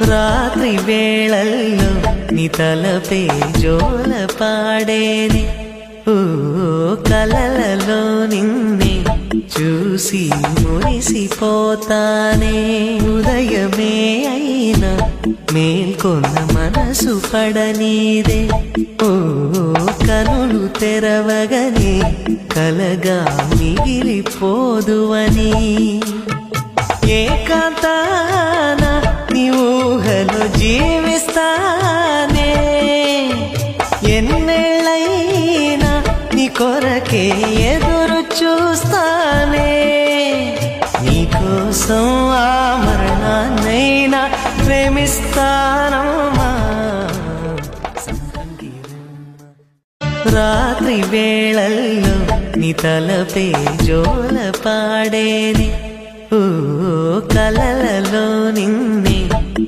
రాత్రి వేళల్లో నీ తలపే జోల పాడేనే. ఓ కలలలో నిన్నే చూసి మురిసిపోతానే. ఉదయమే అయినా మేల్కొన్న మనసు పడనీదే. ఓ కనులు తెరవగనే కలగా మిగిలిపోదువని. ఏకాంతాన నీ ఊహలో జీవిస్తానే. ఎన్నేళ్ళైనా నీ కొరకే ఎదురు చూస్తానే. నీకోసం ఆ మరణాన్నైనా ప్రేమిస్తానమ్మా. రాత్రి వేళల్లో నీ తలపే జోల పాడేనే. ఓ కలల